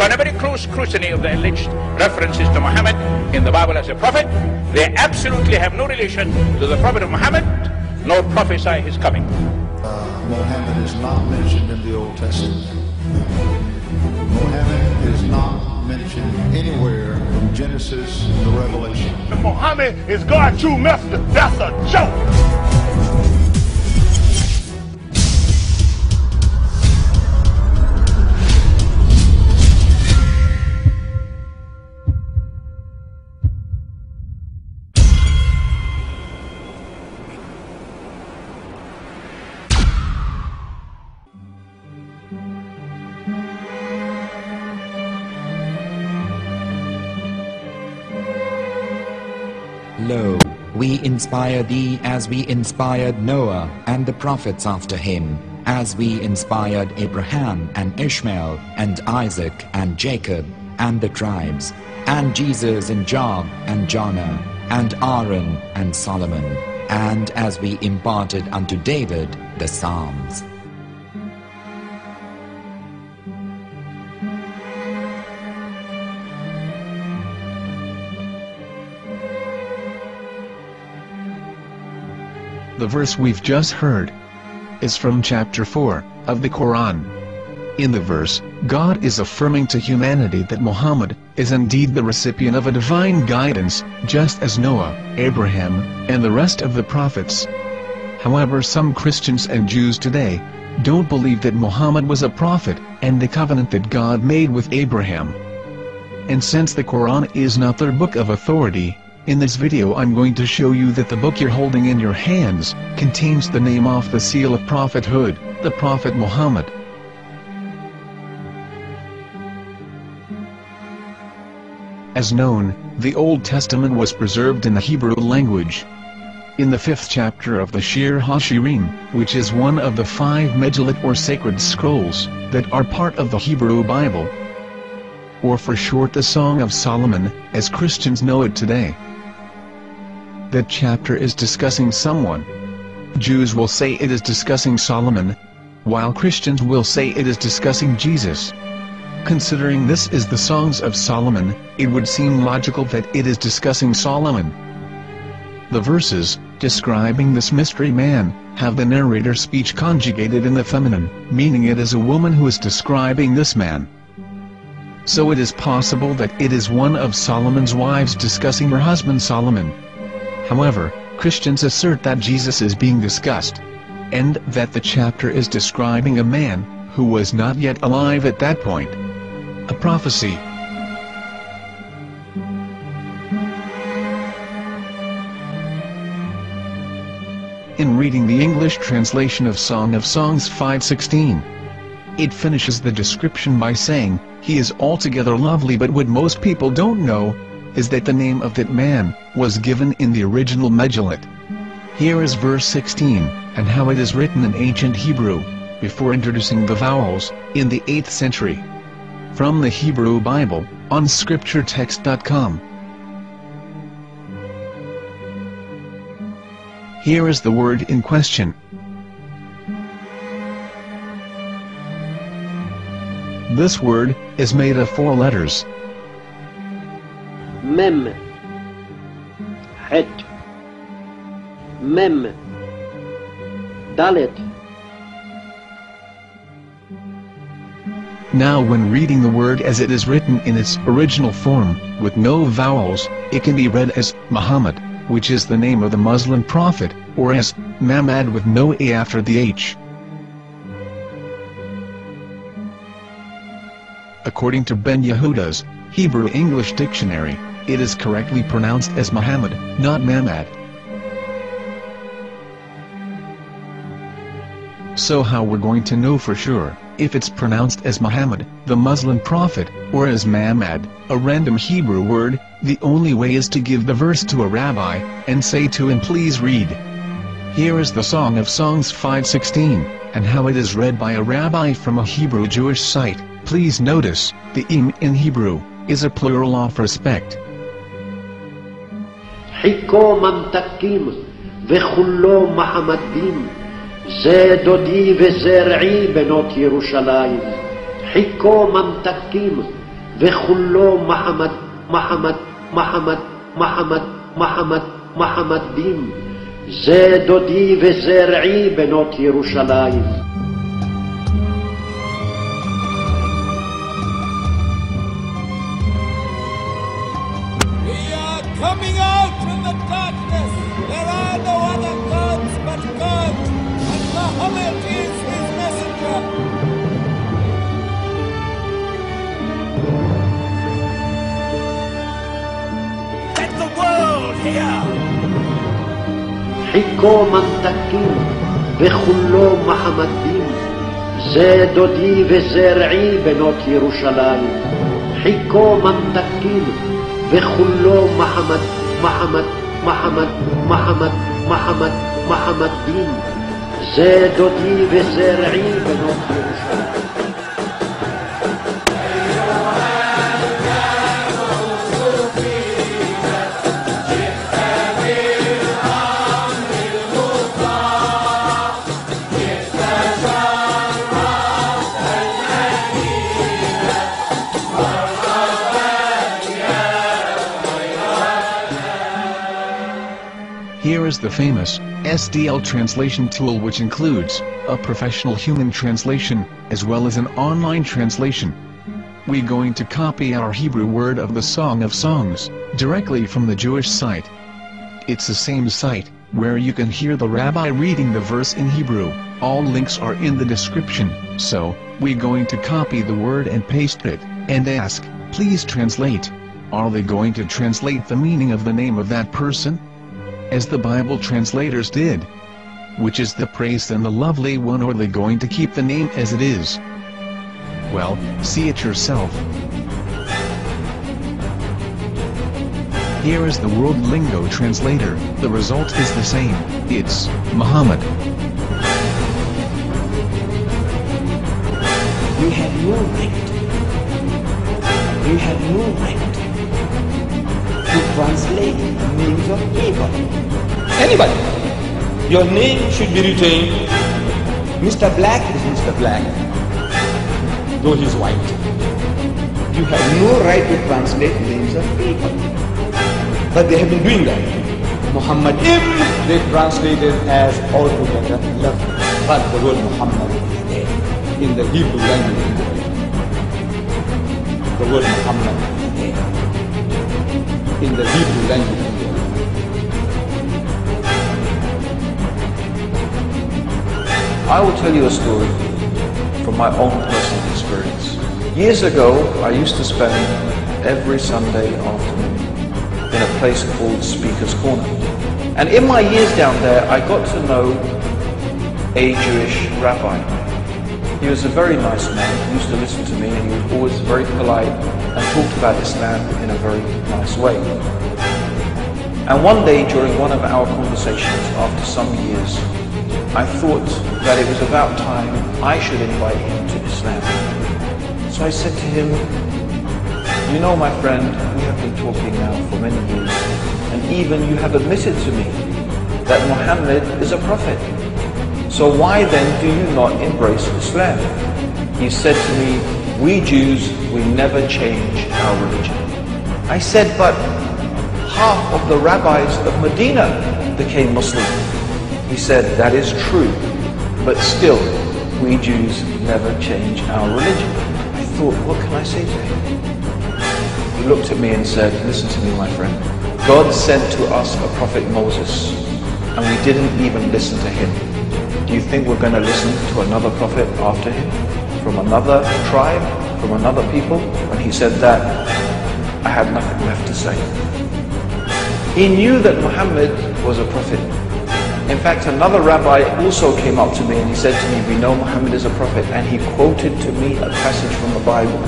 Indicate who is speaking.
Speaker 1: upon a very close scrutiny of the alleged references to Muhammad in the Bible as a prophet, they absolutely have no relation to the Prophet of Muhammad, nor prophesy his coming.
Speaker 2: Muhammad is not mentioned in the Old Testament. Muhammad is not mentioned anywhere from Genesis to Revelation.
Speaker 3: Muhammad is God's true messenger. That's a joke.
Speaker 4: Lo, we inspire thee as we inspired Noah and the prophets after him, as we inspired Abraham and Ishmael and Isaac and Jacob and the tribes, and Jesus and Job and Jonah and Aaron and Solomon, and as we imparted unto David the Psalms.
Speaker 5: The verse we've just heard is from chapter 4 of the Quran. In the verse, God is affirming to humanity that Muhammad is indeed the recipient of a divine guidance, just as Noah, Abraham, and the rest of the prophets. However, some Christians and Jews today don't believe that Muhammad was a prophet and the covenant that God made with Abraham. And since the Quran is not their book of authority, in this video I'm going to show you that the book you're holding in your hands contains the name off the seal of prophethood, the Prophet Muhammad. As known, the Old Testament was preserved in the Hebrew language. In the 5th chapter of the Shir HaShirim, which is one of the 5 Mentionat or sacred scrolls that are part of the Hebrew Bible, or for short the Song of Solomon, as Christians know it today. That chapter is discussing someone. Jews will say it is discussing Solomon, while Christians will say it is discussing Jesus. Considering this is the Songs of Solomon, it would seem logical that it is discussing Solomon. The verses, describing this mystery man, have the narrator's speech conjugated in the feminine, meaning it is a woman who is describing this man. So it is possible that it is one of Solomon's wives discussing her husband Solomon. However, Christians assert that Jesus is being discussed, and that the chapter is describing a man who was not yet alive at that point. A prophecy. In reading the English translation of Song of Songs 5:16, it finishes the description by saying, "He is altogether lovely," but what most people don't know is that the name of that man was given in the original Mentionat. Here is verse 16, and how it is written in ancient Hebrew, before introducing the vowels, in the 8th century. From the Hebrew Bible, on scripturetext.com. Here is the word in question. This word is made of 4 letters.
Speaker 6: Mem, Het, Mem, Dalet.
Speaker 5: Now when reading the word as it is written in its original form, with no vowels, it can be read as Muhammad, which is the name of the Muslim prophet, or as Mamad with no A after the H. According to Ben Yehuda's Hebrew-English dictionary, it is correctly pronounced as Muhammad, not Mamad. So how we're going to know for sure if it's pronounced as Muhammad, the Muslim prophet, or as Mamad, a random Hebrew word? The only way is to give the verse to a rabbi, and say to him, "Please read." Here is the Song of Songs 5:16, and how it is read by a rabbi from a Hebrew Jewish site. Please notice, the im in Hebrew is a plural of respect.
Speaker 6: חיכו ממתקים וכולו מחמדים, זה דודי וזרעי בנות ירושלים. חיכו ממתקים וכולו מחמד, מחמד, מחמד, מחמד, מחמד, מחמדים. זה דודי וזה רעי בנות ירושלים.
Speaker 7: Coming out from the darkness, there are no other gods but God, and Muhammad is his messenger. Let the world hear.
Speaker 6: חיכו ממתקים וכולו מחמדים, זה דודי וזה רעי בנות ירושלים. חיכו ממתקים וכולו מחמד, מחמד, מחמד, מחמד, מחמד, מחמדים, זה דודי וזה רעי בנות ירושלים.
Speaker 5: Here is the famous SDL translation tool, which includes a professional human translation, as well as an online translation. We're going to copy our Hebrew word of the Song of Songs, directly from the Jewish site. It's the same site, where you can hear the rabbi reading the verse in Hebrew. All links are in the description, so, we're going to copy the word and paste it, and ask, please translate. Are they going to translate the meaning of the name of that person? As the Bible translators did. Which is the praised and the lovely one, or are they going to keep the name as it is? Well, see it yourself. Here is the World Lingo Translator. The result is the same. It's Muhammad.
Speaker 8: We have no right. We have no right to translate names of people. Anybody. Your name should be retained. Mr. Black is Mr. Black, though he's white. You have no right to translate names of people. But they have been doing that. Muhammad they translated as altogether lovely. But the word Muhammad is there in the Hebrew language. The word Muhammad is there in the Hebrew language.
Speaker 9: I will tell you a story from my own personal experience. Years ago, I used to spend every Sunday afternoon in a place called Speaker's Corner. And in my years down there, I got to know a Jewish rabbi. He was a very nice man. He used to listen to me, and he was always very polite and talked about Islam in a very nice way. And one day, during one of our conversations after some years, I thought that it was about time I should invite him to Islam. So I said to him, you know, my friend, we have been talking now for many years, and even you have admitted to me that Muhammad is a prophet. So why then do you not embrace Islam? He said to me, we Jews, we never change our religion. I said, but half of the rabbis of Medina became Muslim. He said, that is true, but still, we Jews never change our religion. I thought, what can I say to him? He looked at me and said, listen to me, my friend. God sent to us a prophet Moses, and we didn't even listen to him. Do you think we're going to listen to another prophet after him? From another tribe? From another people? When he said that, I had nothing left to say. He knew that Muhammad was a prophet. In fact, another rabbi also came up to me and he said to me, we know Muhammad is a prophet, and he quoted to me a passage from the Bible.